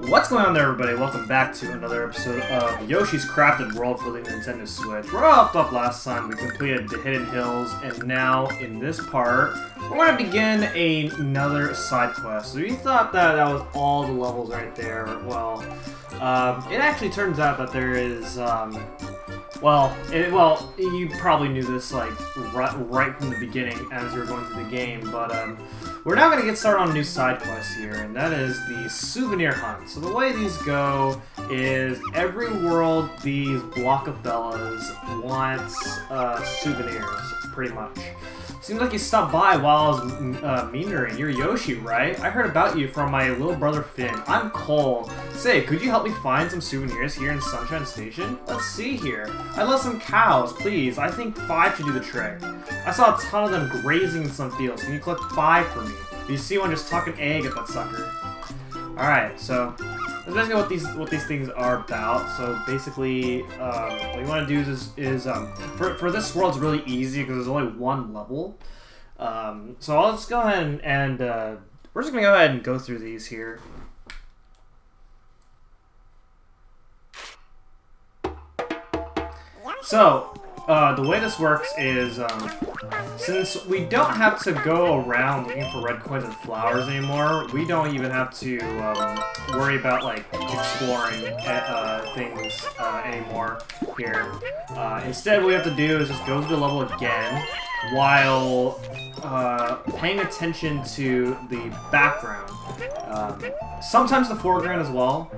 What's going on there, everybody? Welcome back to another episode of Yoshi's Crafted World for the Nintendo Switch. We're off last time. We completed the Hidden Hills, and now in this part, we're going to begin another side quest. So you thought that was all the levels right there. Well, it actually turns out that there is, well, you probably knew this like right from the beginning as you were going through the game, but we're now going to get started on a new side quest here, and that is the souvenir hunt. So the way these go is every world these Blockafellas wants souvenirs, pretty much. Seems like you stopped by while I was meandering. You're Yoshi, right? I heard about you from my little brother Finn. I'm Cole. Say, could you help me find some souvenirs here in Sunshine Station? Let's see here. I love some cows, please. I think 5 should do the trick. I saw a ton of them grazing in some fields. Can you collect 5 for me? If you see one, just tuck an egg at that sucker. Alright, so that's basically what these things are about. So basically, what you want to do is for this world, it's really easy because there's only one level. So I'll just go ahead and we're just gonna go ahead and go through these here. So the way this works is since we don't have to go around looking for red coins and flowers anymore, we don't even have to worry about like exploring things anymore here. Instead, what we have to do is just go through the level again while paying attention to the background, sometimes the foreground as well,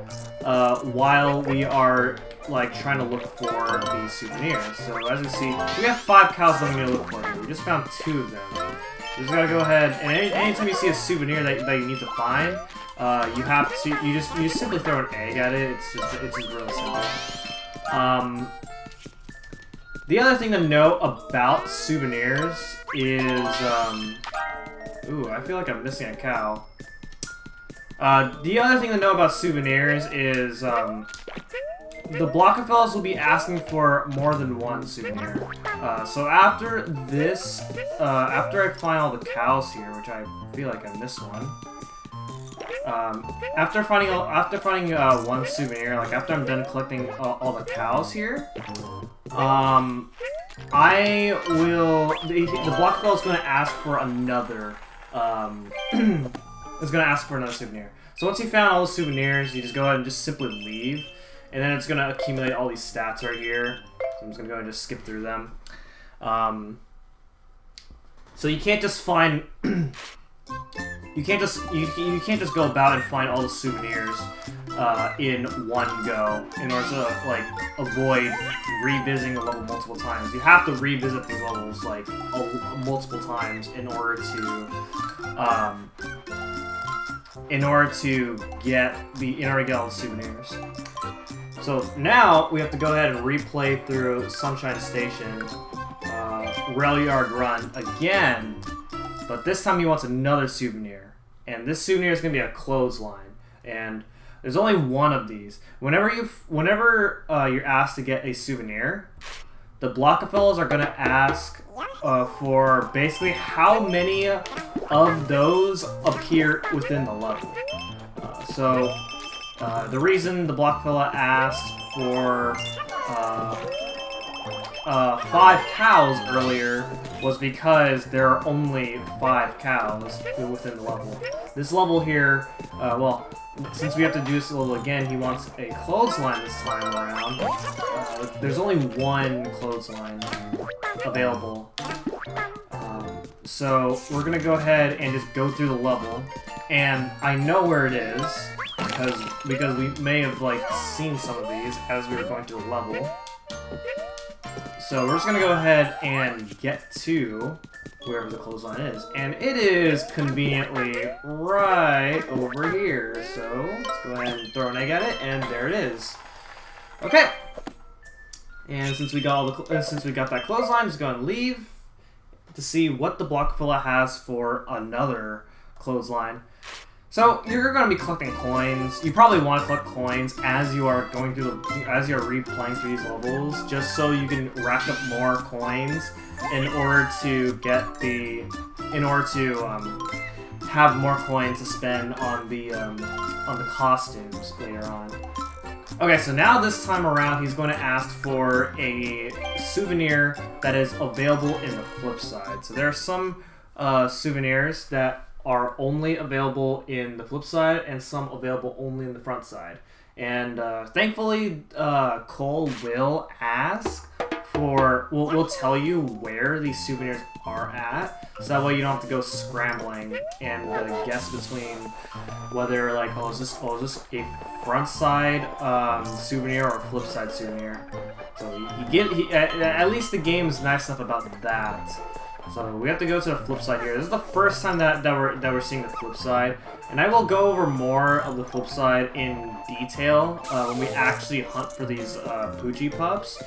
while we are like trying to look for these souvenirs. So as you see, we have 5 cows that I'm going to look for here. We just found 2 of them. You just gotta go ahead, and anytime you see a souvenir that you need to find, you have to you just simply throw an egg at it. It's just really simple. The other thing to note about souvenirs is ooh, I feel like I'm missing a cow. The other thing to know about souvenirs is the Blockafellas will be asking for more than one souvenir. So after this, after I find all the cows here, which I feel like I missed one. After finding one souvenir, like after I'm done collecting all the cows here, I will. The Blockfell is going to ask for another. Is going to ask for another souvenir. So once you found all the souvenirs, you just go ahead and just simply leave. And then it's going to accumulate all these stats right here. So I'm just going to go ahead and just skip through them. So you can't just find... you can't just go about and find all the souvenirs in one go in order to like avoid revisiting the level multiple times. You have to revisit these levels like multiple times in order to get all the souvenirs. So now we have to go ahead and replay through Sunshine Station, Rail Yard Run again, but this time he wants another souvenir, and this souvenir is going to be a clothesline, and there's only one of these. Whenever you're asked to get a souvenir, the Blockafellas are going to ask for basically how many of those appear within the level. The reason the Blockfella asked for 5 cows earlier was because there are only 5 cows within the level. This level here, well, since we have to do this level again, he wants a clothesline this time around. There's only one clothesline available. So we're going to go ahead and just go through the level. And I know where it is, because we may have like seen some of these as we were going through the level. So we're just gonna go ahead and get to wherever the clothesline is, and it is conveniently right over here. So let's go ahead and throw an egg at it, and there it is. Okay. And since we got that clothesline, just go ahead and leave to see what the Blockfella has for another clothesline. So you're going to be collecting coins. You probably want to collect coins as you are going through as you're replaying through these levels, just so you can rack up more coins in order to have more coins to spend on the costumes later on. Okay, so now this time around, he's going to ask for a souvenir that is available in the flip side. So there are some souvenirs that are only available in the flip side and some available only in the front side. And thankfully, Cole will ask for, will tell you where these souvenirs are at, so that way you don't have to go scrambling and guess between whether like, is this a front side souvenir or a flip side souvenir. So at least the game's nice enough about that. So we have to go to the flip side here. This is the first time that we're seeing the flip side, and I will go over more of the flip side in detail when we actually hunt for these Poochie Pups.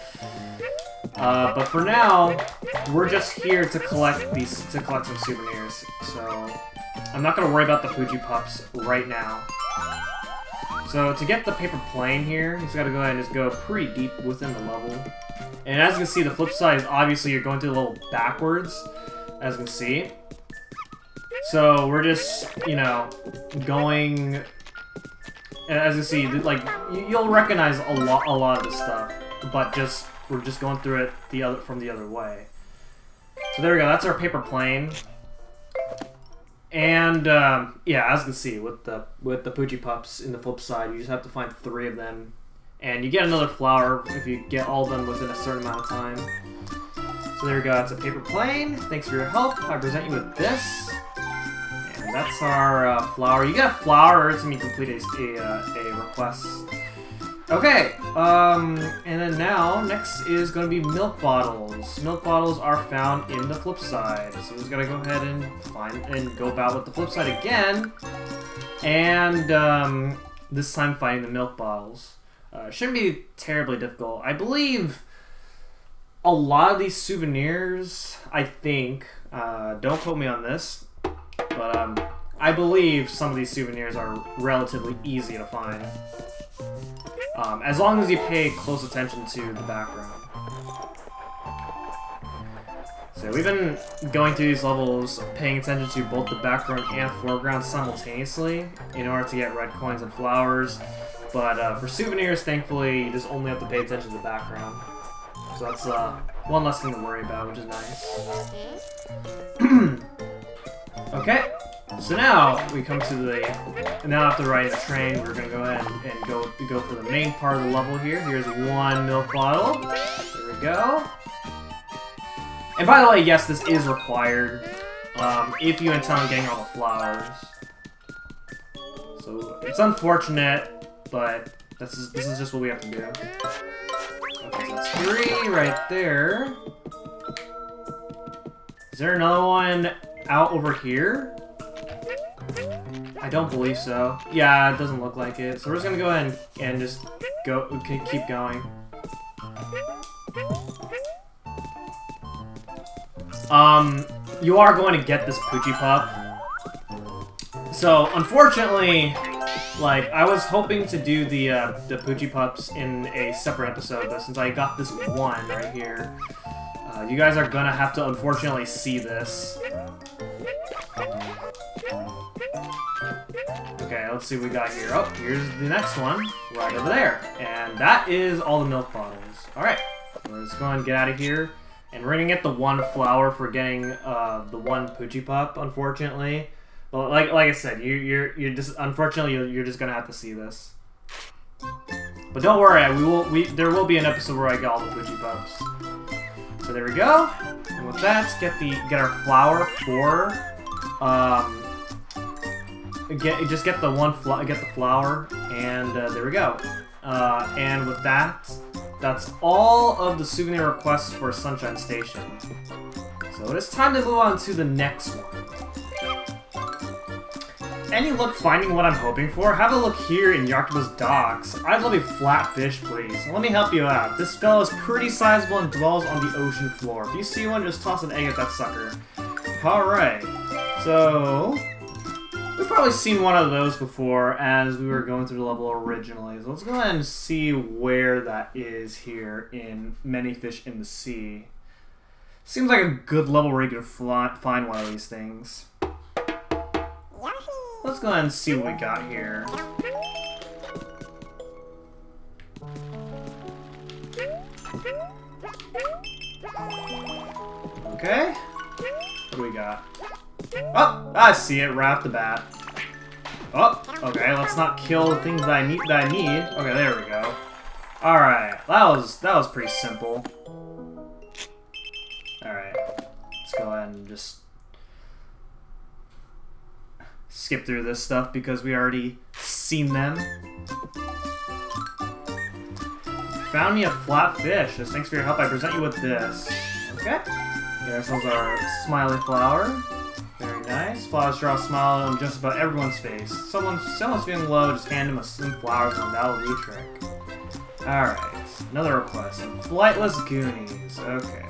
But for now, we're just here to collect some souvenirs. So I'm not gonna worry about the Poochie Pups right now. So to get the paper plane here, he's got to go ahead and just go pretty deep within the level. And as you can see, the flip side is obviously you're going through the level backwards, as you can see. So we're just, you know, going. As you see, like you'll recognize a lot of this stuff, but we're just going through it from the other way. So there we go. That's our paper plane. And yeah, as you can see, with the Poochie Pups in the flip side, you just have to find 3 of them, and you get another flower if you get all of them within a certain amount of time. So there we go. That's a paper plane. Thanks for your help. I present you with this, and that's our flower. You get a flower every time you complete a request. Okay, and then next is going to be milk bottles. Milk bottles are found in the flip side, so we're just gonna go ahead and go about with the flip side again, and this time finding the milk bottles. Shouldn't be terribly difficult. I believe a lot of these souvenirs, I think, don't quote me on this, but I believe some of these souvenirs are relatively easy to find. As long as you pay close attention to the background. So we've been going through these levels, paying attention to both the background and foreground simultaneously in order to get red coins and flowers. But for souvenirs, thankfully, you just only have to pay attention to the background. So that's one less thing to worry about, which is nice. Okay. So now we come to now after riding the train, we're gonna go ahead and go for the main part of the level here. Here's 1 milk bottle. There we go. And by the way, yes, this is required if you intend on getting all the flowers. So it's unfortunate, but this is just what we have to do. Okay, so that's 3 right there. Is there another one out over here? I don't believe so. Yeah, it doesn't look like it. So we're just gonna go ahead and just keep going. You are going to get this Poochie Pup. So unfortunately, like I was hoping to do the Poochie Pups in a separate episode, but since I got this one right here, you guys are gonna have to unfortunately see this. Okay, let's see what we got here. Oh, here's the next one, right over there. And that is all the milk bottles. Alright, let's go and get out of here. And we're gonna get the 1 flower for getting the 1 Poochie Pup, unfortunately. But like I said, you're just unfortunately you're just gonna have to see this. But don't worry, there will be an episode where I get all the Poochie Pups. So there we go. And with that, get our flower for just get the flower, and there we go. And with that, that's all of the souvenir requests for Sunshine Station. So it is time to move on to the next one. Any luck finding what I'm hoping for? Have a look here in Yarrctopus Docks. I'd love a flat fish, please. Let me help you out. This fellow is pretty sizable and dwells on the ocean floor. If you see one, just toss an egg at that sucker. Alright, so we've probably seen one of those before as we were going through the level originally. So let's go ahead and see where that is here in Many Fish in the Sea. Seems like a good level where you can find one of these things. Let's go ahead and see what we got here. Okay. What do we got? Oh, I see it. Right off the bat. Oh, okay. Let's not kill the things that I need. Okay, there we go. All right, that was pretty simple. All right, let's go ahead and just skip through this stuff because we already seen them. Found me a flat fish. As thanks for your help, I present you with this. Okay. Get ourselves our smiley flower. Very nice. Flowers draw a smile on just about everyone's face. Someone's feeling low, just hand him some flowers and that'll do a trick. Alright. Another request. Some flightless Goonies. Okay.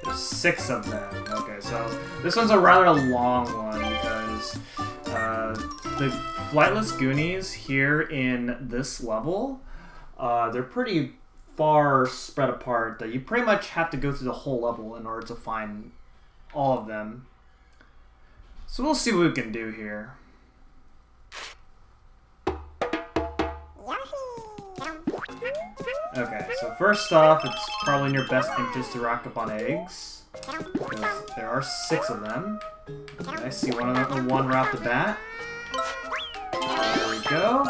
There's 6 of them. Okay, so this one's a rather long one because the flightless Goonies here in this level, they're pretty far spread apart that you pretty much have to go through the whole level in order to find all of them. So we'll see what we can do here. Okay, so first off, it's probably in your best interest to rack up on eggs, because there are 6 of them. Okay, I see one right off the bat. There we go.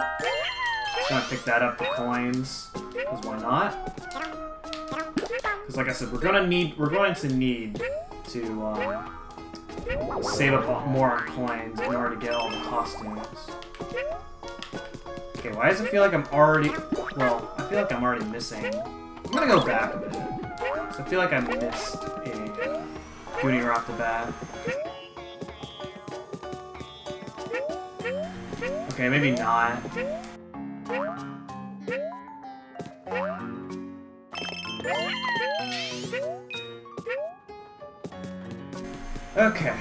Just gonna pick that up for coins, because why not? Because like I said, we're going to need to save up more on coins in order to get all the costumes. Okay, why does it feel like I'm already... Well, I feel like I'm already missing... I'm gonna go back a bit. So I feel like I missed a Goonie right off the bat. Okay, maybe not. Okay.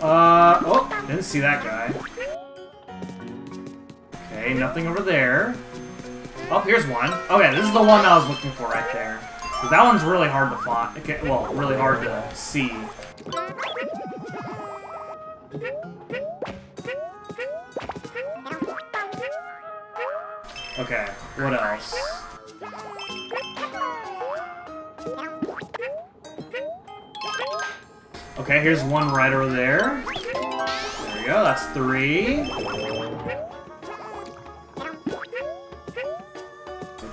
Oh, didn't see that guy. Okay, nothing over there. Oh, here's one. Okay, this is the one I was looking for right there. That one's really hard to find. Okay, well, really hard to see. Okay, what else? Okay, here's one right over there. There we go, that's 3.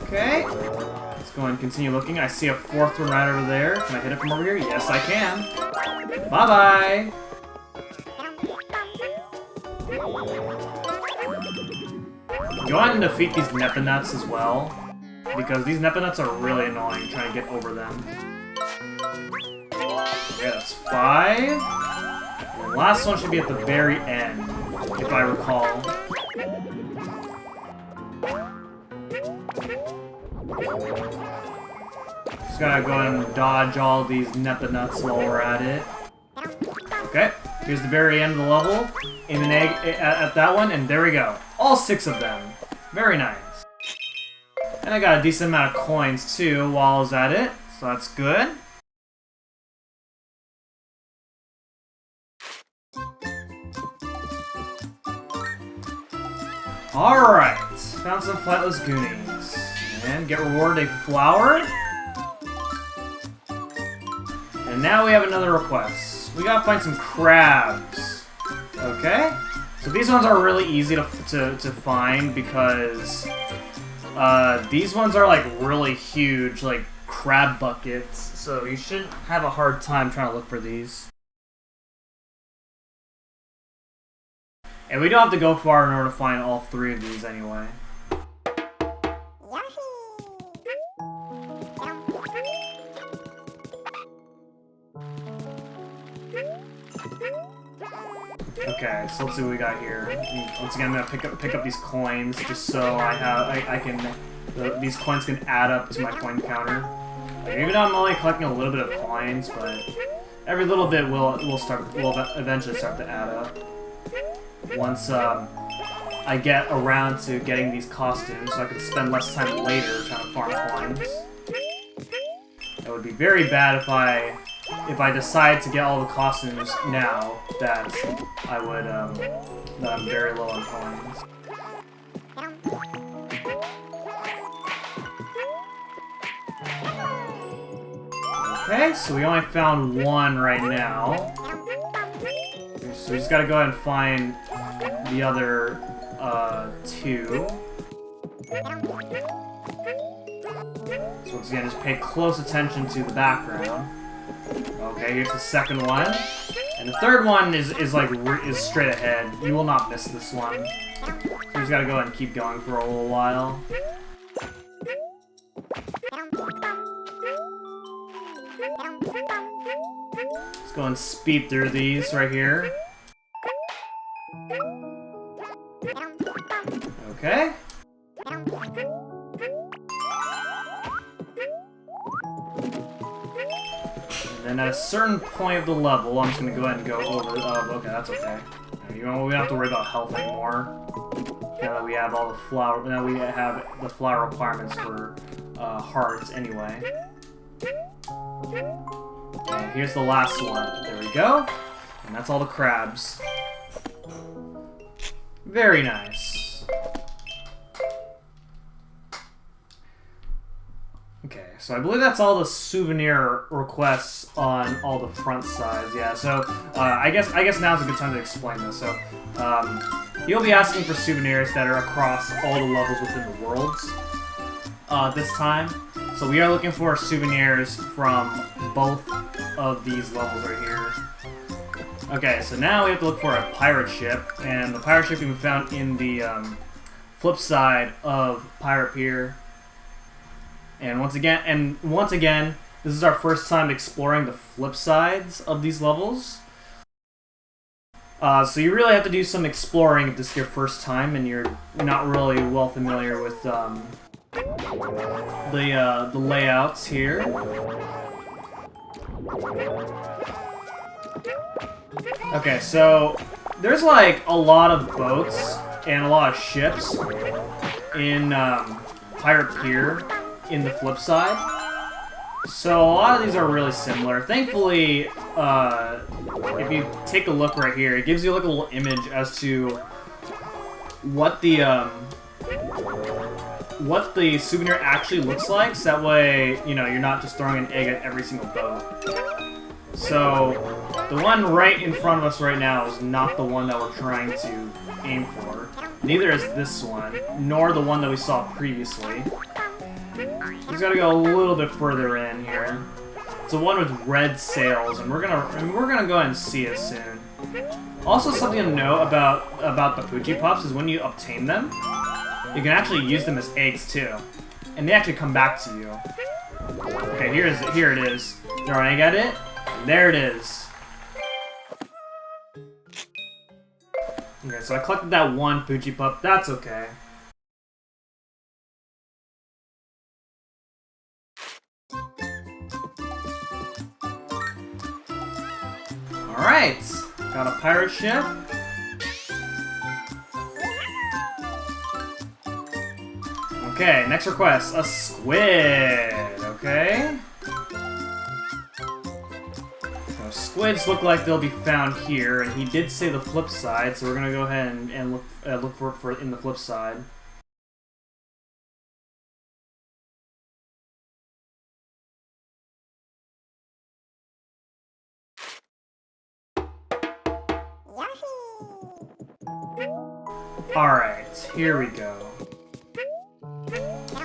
Okay. Let's go and continue looking. I see a 4th one right over there. Can I hit it from over here? Yes, I can. Bye-bye! Go ahead and defeat these Nepinuts as well, because these Nepinuts are really annoying trying to get over them. Okay, that's 5. And the last one should be at the very end, if I recall. Just gotta go ahead and dodge all these Nepinuts while we're at it. Okay, here's the very end of the level. Aim an egg at that one, and there we go. All 6 of them. Very nice. And I got a decent amount of coins too while I was at it, so that's good. Alright, found some flightless Goonies. And get rewarded a flower. And now we have another request. We gotta find some crabs. Okay? So these ones are really easy to find because these ones are like really huge, like crab buckets. So you shouldn't have a hard time trying to look for these. And we don't have to go far in order to find all 3 of these anyway. Okay, so let's see what we got here. Once again, I'm gonna pick up these coins just so these coins can add up to my coin counter. Like, even though I'm only collecting a little bit of coins, but every little bit will eventually start to add up. Once I get around to getting these costumes, so I can spend less time later trying to farm coins. It would be very bad if I if I decide to get all the costumes now, that I would, that I'm very low on coins. Okay, so we only found one right now. So we just gotta go ahead and find the other, two. So once again, just pay close attention to the background. Okay, here's the second one. And the third one is straight ahead. You will not miss this one. So we just gotta go ahead and keep going for a little while. Let's go and speed through these right here. Okay. And then at a certain point of the level, I'm just gonna go ahead and go over. Oh, okay, that's okay. We don't have to worry about health anymore. Now that we have all the flower, now we have the flower requirements for hearts anyway. Okay, here's the last one. There we go. And that's all the crabs. Very nice. Okay, so I believe that's all the souvenir requests on all the front sides. Yeah, so I guess now's a good time to explain this. So you'll be asking for souvenirs that are across all the levels within the worlds this time. So we are looking for souvenirs from both of these levels right here. Okay, so now we have to look for a pirate ship, and the pirate ship can be found in the flip side of Pirate Pier. And once again, this is our first time exploring the flip sides of these levels. So you really have to do some exploring if this is your first time and you're not really well familiar with the layouts here. Okay, so there's like a lot of boats and a lot of ships in Pirate Pier in the flip side. So a lot of these are really similar. Thankfully, if you take a look right here, it gives you like a little image as to what the souvenir actually looks like, so that way, you know, you're not just throwing an egg at every single boat. So, the one right in front of us right now is not the one that we're trying to aim for. Neither is this one, nor the one that we saw previously. Just gotta go a little bit further in here. It's the one with red sails, and we're gonna go ahead and see it soon. Also, something to note about the Poochie Pups is when you obtain them, you can actually use them as eggs too, and they actually come back to you. Okay, here it is. Throw an egg at it, and there it is. Okay, so I collected that one Poochie Pup. That's okay. Alright, got a pirate ship. Okay, next request, a squid, okay? So squids look like they'll be found here, and he did say the flip side, so we're gonna go ahead and look for it in the flip side. Alright, here we go.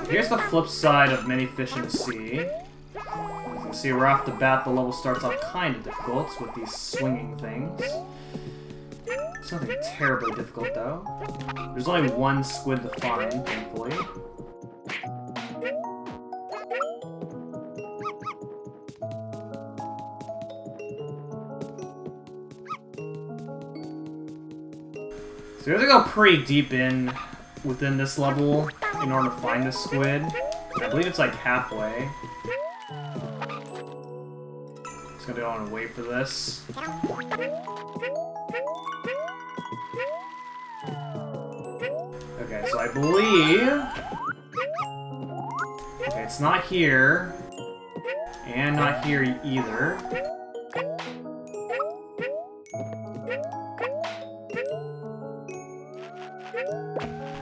Here's the flip side of Many Fish in the Sea. As you can see, right off the bat, the level starts off kind of difficult with these swinging things. It's nothing terribly difficult, though. There's only one squid to find, thankfully. So we have to go pretty deep within this level in order to find this squid. I believe it's like halfway. Just gonna go on and wait for this. Okay, so I believe... Okay, it's not here. And not here either.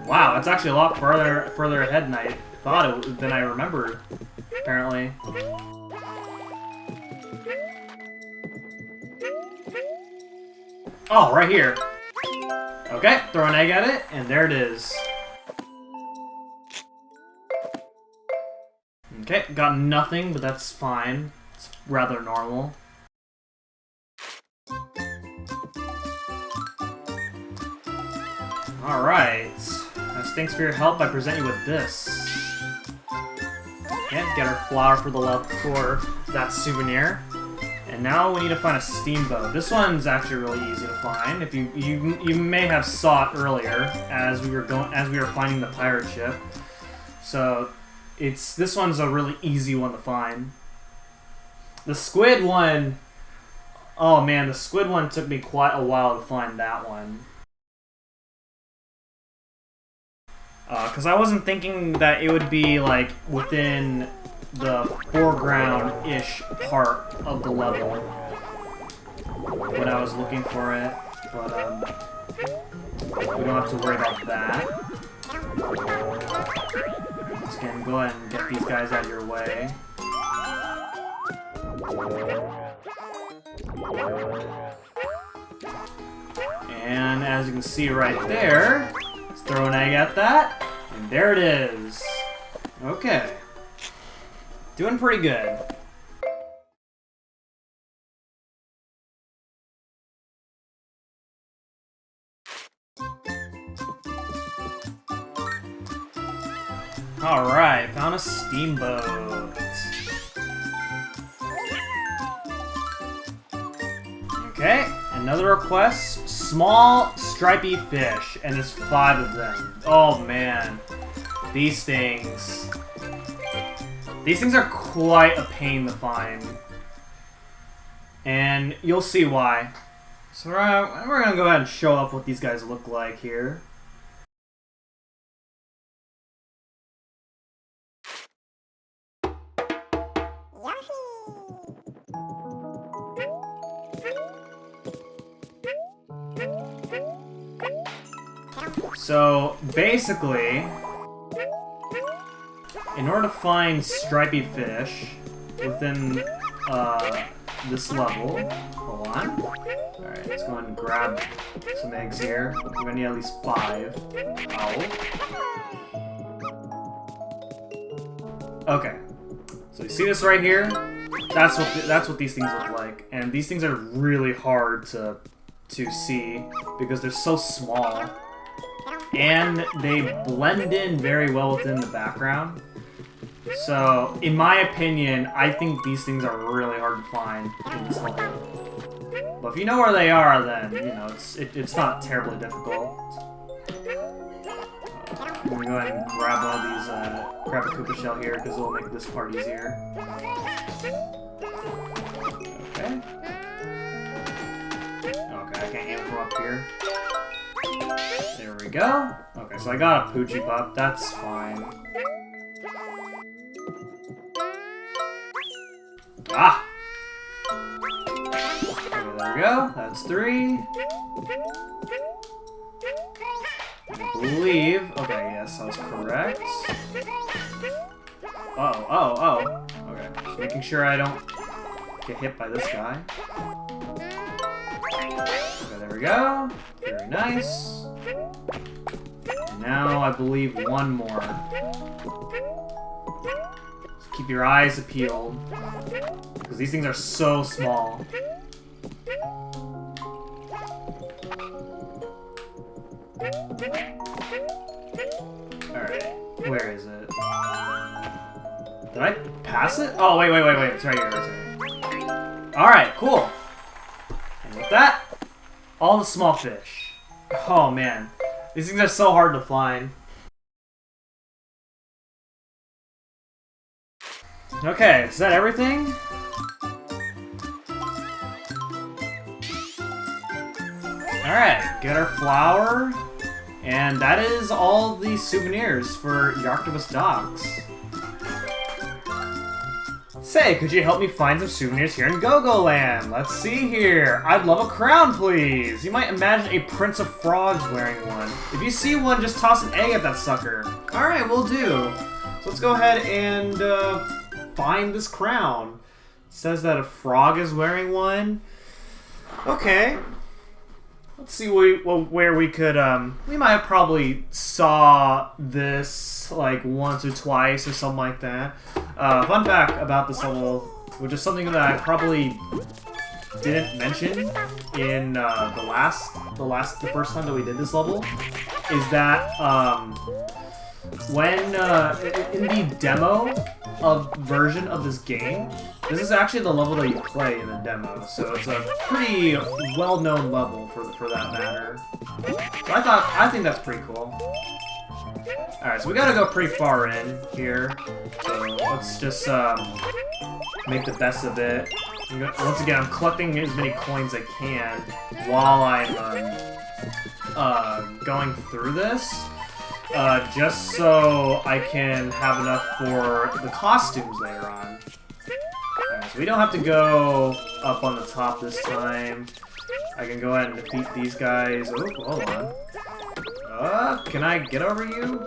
Wow, it's actually a lot further ahead than I thought than I remembered, apparently. Oh, right here. Okay, throw an egg at it, and there it is. Okay, got nothing, but that's fine. It's rather normal. Alright. As thanks for your help, I present you with this. Okay, get our flower for that souvenir. And now we need to find a steamboat. This one's actually really easy to find. If you may have saw it earlier as we were finding the pirate ship. So this one's a really easy one to find. The squid one, oh man, the squid one took me quite a while to find that one. Because I wasn't thinking that it would be like within the foreground-ish part of the level when I was looking for it, but we don't have to worry about that. Let's go ahead and get these guys out of your way. And as you can see right there, let's throw an egg at that, and there it is. Okay. Doing pretty good. Alright, found a steamboat. Okay, another request. Small stripy fish, and there's 5 of them. Oh man, these things are quite a pain to find, and you'll see why. So we're gonna go ahead and show off what these guys look like here. So basically, in order to find stripy fish within this level, hold on. Alright, let's go ahead and grab some eggs here. We're gonna need at least 5. Ow. Okay, so you see this right here? That's what these things look like, and these things are really hard to see because they're so small. And they blend in very well within the background. So, in my opinion, I think these things are really hard to find in this level. But if you know where they are, then, you know, it's not terribly difficult. I'm gonna go ahead and grab one of these, grab a Koopa shell here, because it'll make this part easier. Okay. Okay, I can't aim from up here. There we go. Okay, so I got a Poochie Pup. That's fine. Ah! Okay, there we go. That's 3. I believe... Okay, yes, I was correct. Oh. Okay, just making sure I don't get hit by this guy. Okay, there we go. Very nice. And now I believe one more. Just keep your eyes peeled, because these things are so small. Alright, where is it? Did I pass it? Oh, wait. It's right here. Alright, cool. And with that, all the small fish. Oh man, these things are so hard to find. Okay, is that everything? Alright, get our flower. And that is all the souvenirs for Yarrctopus Docks. Say, could you help me find some souvenirs here in Go-Go Land? Let's see here. I'd love a crown, please. You might imagine a Prince of Frogs wearing one. If you see one, just toss an egg at that sucker. Alright, we'll do. So let's go ahead and find this crown. It says that a frog is wearing one. Okay. Let's see where we could, we might have probably saw this like once or twice or something like that. Fun fact about this level, which is something that I probably didn't mention in the first time that we did this level, is that when in the demo version of this game, this is actually the level that you play in the demo, so it's a pretty well-known level for that matter. So I think that's pretty cool. Alright, so we gotta go pretty far in here, so let's just make the best of it. Once again, I'm collecting as many coins as I can while I'm going through this, just so I can have enough for the costumes later on. Alright, so we don't have to go up on the top this time. I can go ahead and defeat these guys. Oh, hold on. Can I get over you?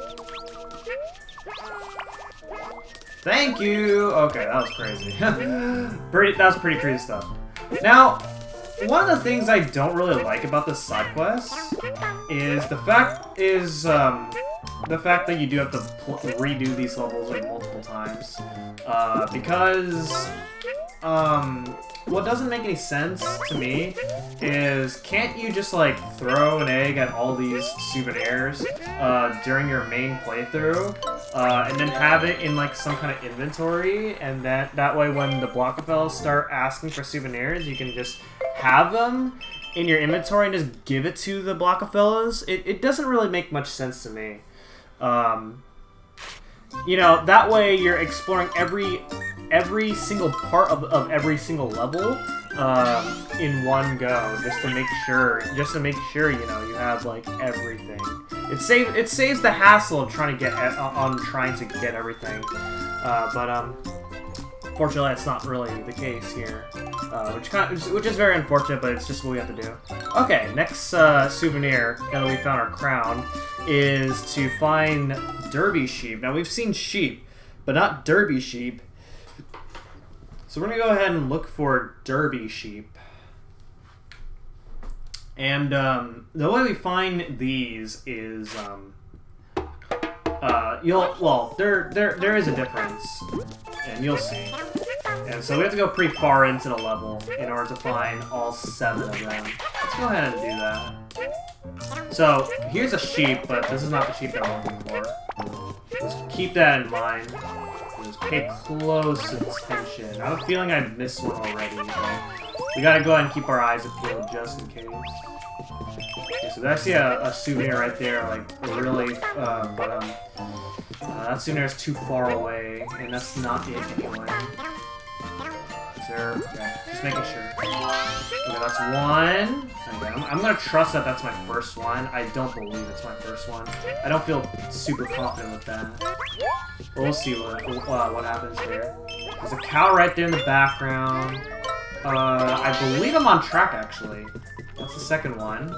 Thank you! Okay, that was crazy. That was pretty crazy stuff. Now, one of the things I don't really like about this side quest is the fact that you do have to redo these levels like multiple times. Because what doesn't make any sense to me is, can't you just like throw an egg at all these souvenirs during your main playthrough, and then have it in like some kind of inventory, and that way when the Blockafellas start asking for souvenirs, you can just have them in your inventory and just give it to the Blockafellas? It doesn't really make much sense to me. You know, that way you're exploring every single part of every single level in one go, just to make sure you know you have like everything. It saves the hassle of trying to get everything, but fortunately that's not really the case here, which is very unfortunate, but it's just what we have to do. Okay, next souvenir, now that we found our crown, is to find Derby sheep. Now we've seen sheep, but not Derby sheep. So we're gonna go ahead and look for Derby sheep. And the way we find these is there is a difference, and you'll see. And so we have to go pretty far into the level in order to find all 7 of them. Let's go ahead and do that. So here's a sheep, but this is not the sheep that we're looking for. Just keep that in mind. Just pay close attention. I have a feeling I missed one already, but we gotta go ahead and keep our eyes peeled just in case. Okay, so I see a souvenir right there, like really, but that souvenir is too far away, and that's not it anyway. Is there? Okay, just making sure. Okay, that's one. Okay, I'm gonna trust that that's my first one. I don't believe it's my first one. I don't feel super confident with that. But we'll see what happens here. There's a cow right there in the background. I believe I'm on track, actually. That's the second one.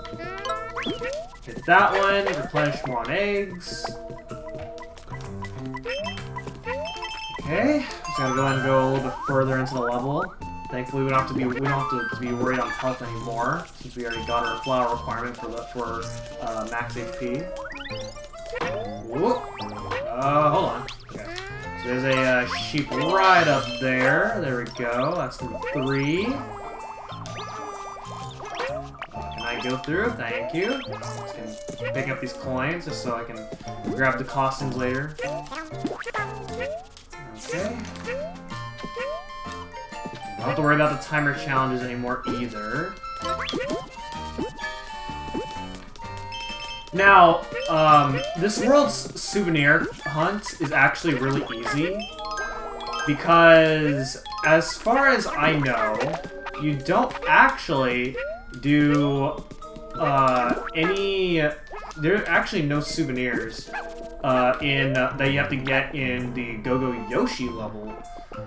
Hit that one, replenish more on eggs. Okay, just gotta go ahead and go a little bit further into the level. Thankfully, we don't have to be worried on health anymore, since we already got our flower requirement for max HP. Whoop. Hold on. Okay. So there's a sheep right up there. There we go. That's number 3. Can I go through? Thank you. Just gonna pick up these coins just so I can grab the costumes later. Okay. Don't have to worry about the timer challenges anymore either. Now, this world's souvenir hunt is actually really easy because, as far as I know, you don't actually do there are actually no souvenirs that you have to get in the Go-Go Yoshi level.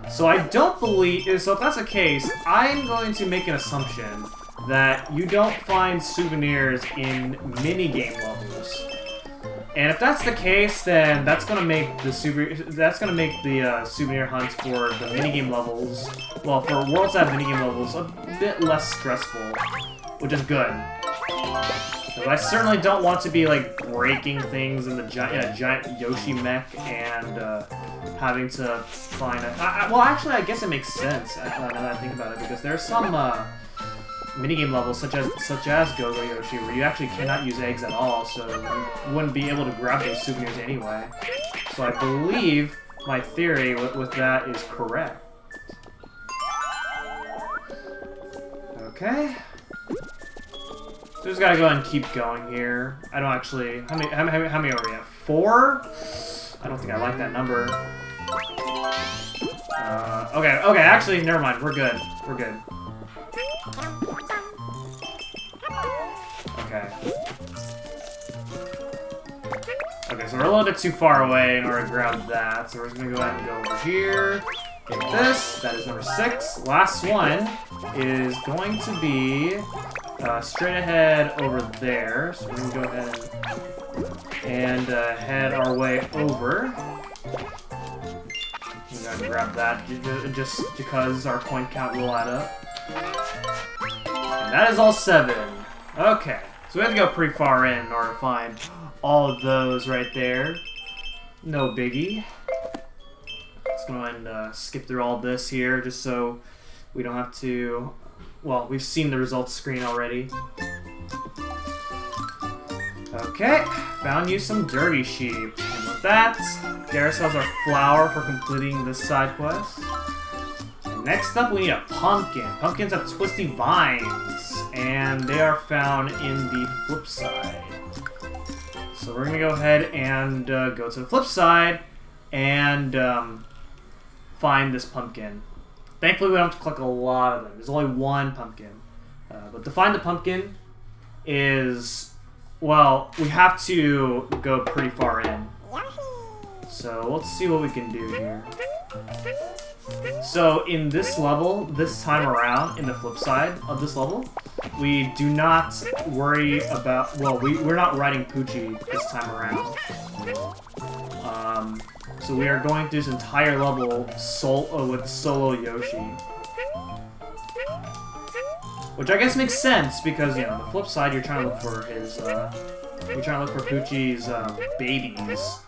So I don't believe... So if that's the case, I'm going to make an assumption that you don't find souvenirs in minigame levels. And if that's the case, then that's gonna make the souvenir hunt for the minigame levels, well, for worlds that have minigame levels, a bit less stressful, which is good. Because I certainly don't want to be like breaking things in a giant Yoshi mech and having to find a. Well, actually, I guess it makes sense now that I think about it, because there are some minigame levels, such as Go-Go Yoshi, where you actually cannot use eggs at all, so you wouldn't be able to grab those souvenirs anyway. So I believe my theory with that is correct. Okay. So just gotta go ahead and keep going here. I don't actually... How many are we at? 4? I don't think I like that number. Okay, actually, never mind. We're good. We're good. Okay, so we're a little bit too far away in order to grab that, so we're just gonna go ahead and go over here, get this, that is number 6. Last one is going to be straight ahead over there, so we're gonna go ahead and head our way over. We're gonna grab that just because our point count will add up. And that is all 7. Okay. So we have to go pretty far in order to find all of those right there. No biggie. Let's go ahead and skip through all this here, just so we don't have to... Well, we've seen the results screen already. Okay, found you some dirty sheep. And with that, get ourselves our flower for completing this side quest. And next up, we need a pumpkin. Pumpkins have twisty vines, and they are found in the flip side. So we're gonna go ahead and go to the flip side and find this pumpkin. Thankfully, we don't have to collect a lot of them. There's only one pumpkin. But to find the pumpkin is, well, we have to go pretty far in. So let's see what we can do here. So in this level, this time around, in the flip side of this level, we do not worry about, well, we're not riding Poochie this time around. So we are going through this entire level with solo Yoshi. Which I guess makes sense, because, you know, on the flip side, you're trying to look for his, you're trying to look for Poochie's, babies.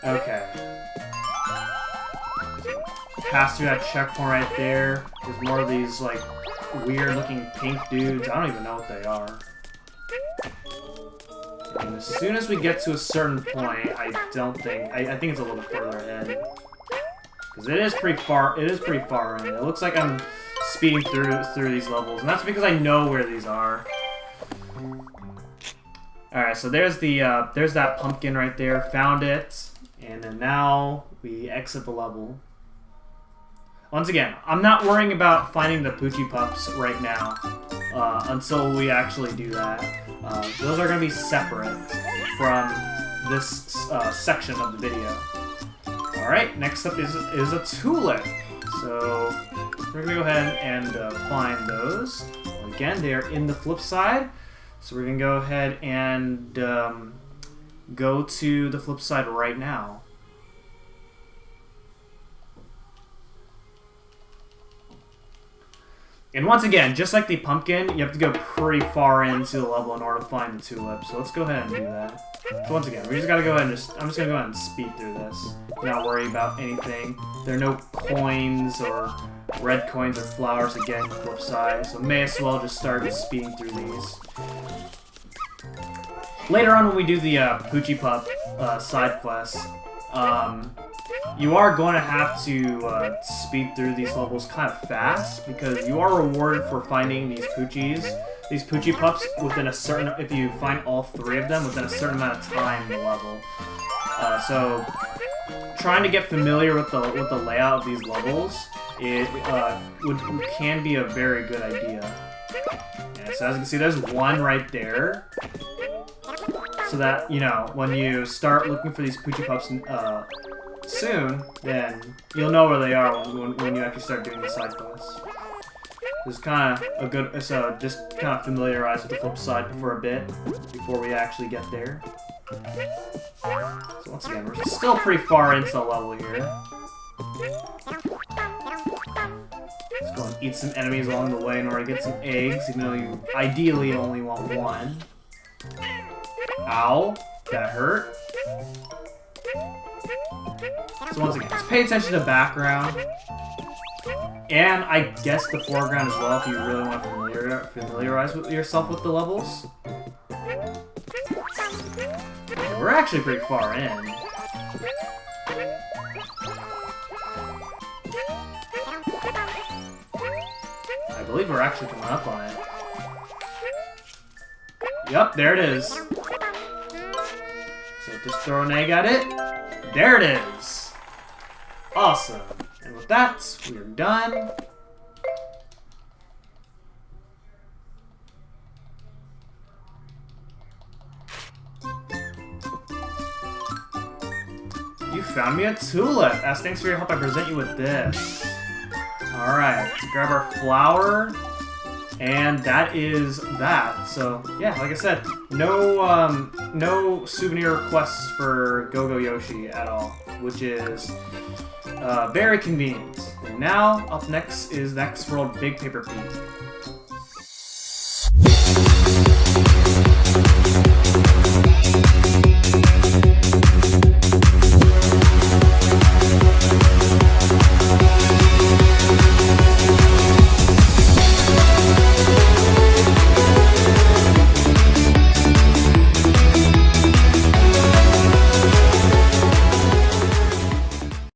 Okay. Pass through that checkpoint right there. There's more of these, like, weird-looking pink dudes. I don't even know what they are. And as soon as we get to a certain point, I think it's a little further ahead. Because it is pretty far in. It looks like I'm speeding through these levels, and that's because I know where these are. Alright, so there's that pumpkin right there. Found it. And then now we exit the level. Once again, I'm not worrying about finding the Poochie Pups right now until we actually do that. Those are going to be separate from this section of the video. Alright, next up is a tulip. So we're going to go ahead and find those. Again, they are in the flip side. So we're going to go ahead and go to the flip side right now. And once again, just like the pumpkin, you have to go pretty far into the level in order to find the tulip. So let's go ahead and do that. So once again, we just gotta go ahead and I'm just gonna go ahead and speed through this. Not worry about anything. There are no coins or red coins or flowers to get in the flip side, so may as well just start speeding through these. Later on, when we do the Poochie Pup side quest, you are going to have to speed through these levels kind of fast, because you are rewarded for finding these Poochie Pups within a certain, if you find all 3 of them within a certain amount of time in the level. So trying to get familiar with the layout of these levels, it can be a very good idea. Yeah, so as you can see, there's one right there. So that, you know, when you start looking for these Poochie Pups soon, then you'll know where they are when you actually start doing the side quests. It's kind of a good, so just kind of familiarize with the flip side for a bit before we actually get there. So once again, we're still pretty far into the level here. Let's go and eat some enemies along the way in order to get some eggs, even though you ideally only want one. Ow, that hurt. So once again, just pay attention to the background. And I guess the foreground as well if you really want to familiarize with yourself with the levels. We're actually pretty far in. I believe we're actually coming up on it. Yep, there it is. So just throw an egg at it. There it is. Awesome. And with that, we are done. You found me a tulip. As thanks for your help, I present you with this. Alright, let's grab our flower. And that is that. So, yeah, like I said, no souvenir requests for Go-Go Yoshi at all, which is very convenient. And now, up next is Next World Big Paper Peak.